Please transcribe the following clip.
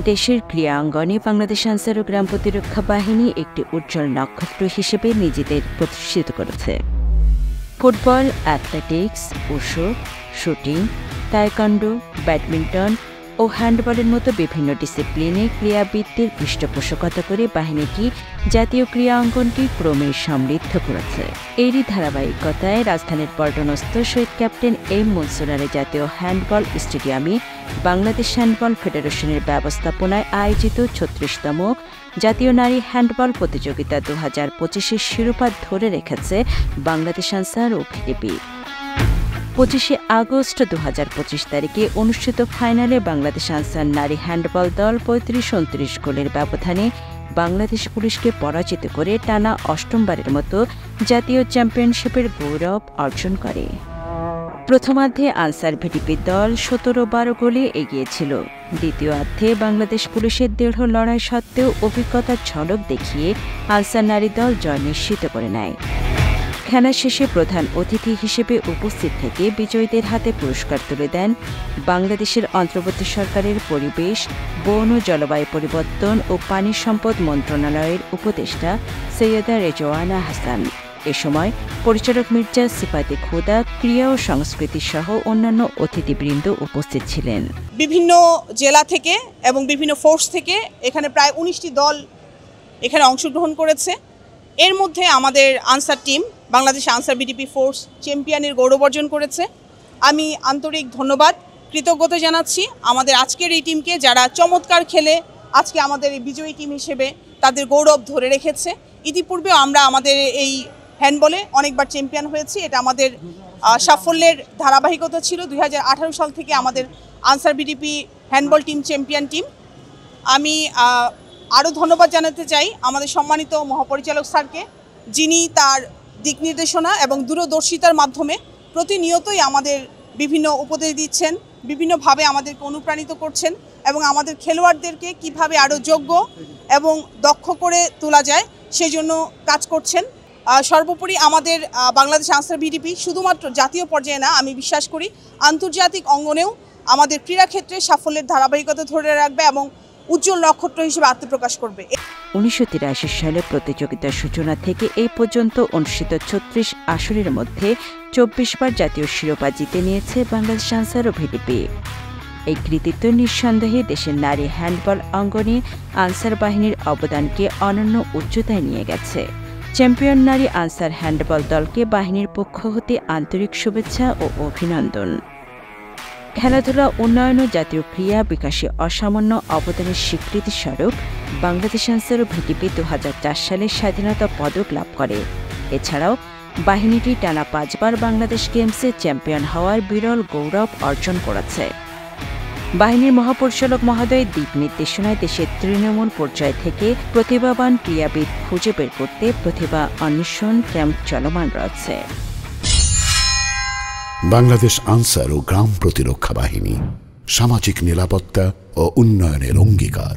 দেশের ক্রীড়াঙ্গনে বাংলাদেশ আনসার ও গ্রাম প্রতিরক্ষা বাহিনী একটি উজ্জ্বল নক্ষত্র হিসেবে নিজেদের প্রতিষ্ঠিত করেছে। Football, athletics, wushu, shooting, taekwondo, badminton ও হ্যান্ডবলের মতো বিভিন্ন ডিসিপ্লিনে ক্রীড়াবিদদের পৃষ্ঠপোষকতা করে বাহিনীটি জাতীয় ক্রীড়া অঙ্গনটি ক্রমে সমৃদ্ধ করেছে। এরই ধারাবাহিকতায় রাজধানীর পল্টনস্থ শহীদ ক্যাপ্টেন এম মনসুর আলী জাতীয় হ্যান্ডবল স্টেডিয়ামে বাংলাদেশ হ্যান্ডবল ফেডারেশনের ব্যবস্থাপনায় আয়োজিত ৩৬তম জাতীয় নারী হ্যান্ডবল প্রতিযোগিতা ২০২৫-এর শিরোপা ধরে রেখেছে বাংলাদেশ আনসার ও ভিডিপি। ২৫শে আগস্ট ২০২৫ তারিখে অনুষ্ঠিত ফাইনালে বাংলাদেশ আনসার নারী হ্যান্ডবল দল ৩৫-২৯ গোলের ব্যবধানে বাংলাদেশ পুলিশকে পরাজিত করে টানা অষ্টমবারের মতো জাতীয় চ্যাম্পিয়নশিপের গৌরব অর্জন করে। প্রথমার্ধে আনসার ভিডিপি দল ১৭-১২ গোলে এগিয়েছিল। দ্বিতীয়ার্ধে বাংলাদেশ পুলিশের দৃঢ় লড়াই সত্ত্বেও অভিজ্ঞতার ঝলক দেখিয়ে আনসার নারী দল জয় নিশ্চিত করে নেয়। খেলা শেষে প্রধান অতিথি হিসেবে উপস্থিত থেকে বিজয়ীদের হাতে পুরস্কার তুলে দেন বাংলাদেশের অন্তর্বর্তী সরকারের পরিবেশ, বন ও জলবায়ু পরিবর্তন ও পানি সম্পদ মন্ত্রণালয়ের উপদেষ্টা সৈয়দা রেজওয়ানা হাসান। এ সময় পরিচালক মির্জা সিফাতে খোদা, ক্রীড়া ও সংস্কৃতি সহ অন্যান্য অতিথিবৃন্দ উপস্থিত ছিলেন। বিভিন্ন জেলা থেকে এবং বিভিন্ন ফোর্স থেকে এখানে প্রায় ১৯টি দল এখানে অংশগ্রহণ করেছে। এর মধ্যে আমাদের Ansar team Bangladesh Ansar VDP force চ্যাম্পিয়নের গৌরব অর্জন করেছে। আমি আন্তরিক ধন্যবাদ, কৃতজ্ঞতা জানাচ্ছি আমাদের আজকের এই টিমকে, যারা চমৎকার খেলে আজকে আমাদের এই বিজয়ী টিম হিসেবে তাদের গৌরব ধরে রেখেছে। ইতিপূর্বেও আমরা আমাদের এই হ্যান্ডবলে অনেকবার চ্যাম্পিয়ন হয়েছি। এটা আমাদের সাফল্যের ধারাবাহিকতা ছিল। ২০১৮ সাল থেকে আমাদের answer VDP handball team champion team. আমি আরও ধন্যবাদ জানাতে চাই আমাদের সম্মানিত মহাপরিচালক স্যারকে, যিনি তার দিক নির্দেশনা এবং দূরদর্শিতার মাধ্যমে প্রতিনিয়তই আমাদের বিভিন্ন উপদেশ দিচ্ছেন, বিভিন্নভাবে আমাদেরকে অনুপ্রাণিত করছেন এবং আমাদের খেলোয়াড়দেরকে কিভাবে আরও যোগ্য এবং দক্ষ করে তোলা যায় সেজন্য কাজ করছেন। সর্বোপরি আমাদের বাংলাদেশ আনসার ভিডিপি শুধুমাত্র জাতীয় পর্যায়ে না, আমি বিশ্বাস করি আন্তর্জাতিক অঙ্গনেও আমাদের ক্রীড়াক্ষেত্রে সাফল্যের ধারাবাহিকতা ধরে রাখবে এবং উজ্জ্বল নক্ষত্র হিসেবে আত্মপ্রকাশ করবে। ১৯৮৩ সালে প্রতিযোগিতার সূচনা থেকে এই পর্যন্ত অনুষ্ঠিত ৩৬ আসরের মধ্যে ২৪ বার জাতীয় শিরোপা জিতে নিয়েছে বাংলাদেশ আনসার ও ভিডিপি। এই কৃতিত্ব নিঃসন্দেহে দেশের নারী হ্যান্ডবল অঙ্গনে আনসার বাহিনীর অবদানকে অনন্য উচ্চতায় নিয়ে গেছে। চ্যাম্পিয়ন নারী আনসার হ্যান্ডবল দলকে বাহিনীর পক্ষ হতে আন্তরিক শুভেচ্ছা ও অভিনন্দন। খেলাধুলা উন্নয়ন ও জাতীয় ক্রীড়া বিকাশে অসামান্য অবদানের স্বীকৃতিস্বরূপ বাংলাদেশ আনসার ও ভিডিপি ২০০৪ সালে স্বাধীনতা পদক লাভ করে। এছাড়াও বাহিনীটি টানা ৫ বার বাংলাদেশ গেমসে চ্যাম্পিয়ন হওয়ার বিরল গৌরব অর্জন করেছে। বাহিনীর মহাপরিচালক মহোদয়ের দিক নির্দেশনায় দেশের তৃণমূল পর্যায় থেকে প্রতিভাবান ক্রীড়াবিদ খুঁজে বের করতে প্রতিভা অন্বেষণ ক্যাম্প চলমান রয়েছে। বাংলাদেশ আনসার ও গ্রাম প্রতিরক্ষা বাহিনী সামাজিক নিরাপত্তা ও উন্নয়নের অঙ্গীকার।